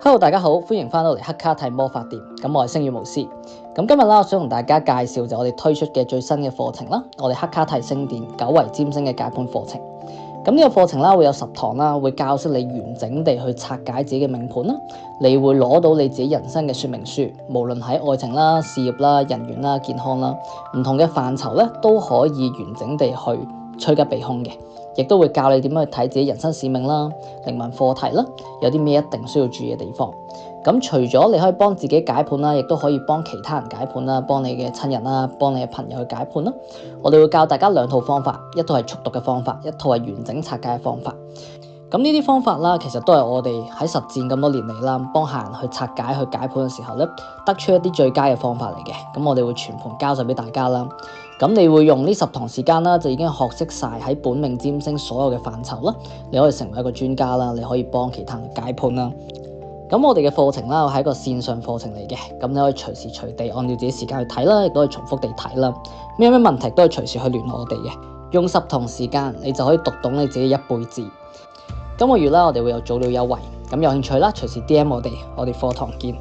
Hello， 大家好，歡迎翻到嚟黑卡睇魔法店。咁我係星宇巫師。咁今日啦，我想同大家介紹就我哋推出嘅最新嘅課程啦，我哋黑卡提星殿9維占星嘅解盤課程。咁呢個課程啦會有10堂啦，會教識你完整地去拆解自己嘅命盤啦。你會攞到你自己人生嘅說明書，無論喺愛情啦、事業啦、人緣啦、健康啦，唔同嘅範疇咧都可以完整地去趨吉避凶嘅。亦都會教你點樣去睇自己人生使命啦、靈魂課題啦，有啲咩一定需要注意嘅地方。咁除咗你可以幫自己解盤啦，亦都可以幫其他人解盤啦，幫你嘅親人啦，幫你嘅朋友去解盤啦。我哋會教大家2套方法，一套係速讀嘅方法，一套係完整拆解嘅方法。咁呢啲方法啦，其實都係我哋喺實戰咁多年嚟啦，幫客人去拆解、去解盤嘅時候咧，得出一啲最佳嘅方法嚟嘅。咁我哋會全盤交晒俾大家啦。咁你會用呢10堂時間啦，就已經學識晒喺本命占星所有嘅範疇啦。你可以成為一個專家啦，你可以幫其他人解盤啦。咁我哋嘅課程啦係一個線上課程嚟嘅，咁你可以隨時隨地按照自己時間去睇啦，亦都可以重複地睇啦。咩問題都係隨時去聯絡我哋嘅。用10堂時間，你就可以讀懂你自己一輩子。今個月啦，我哋會有早鳥優惠，咁有興趣啦，隨時 DM 我哋課堂見。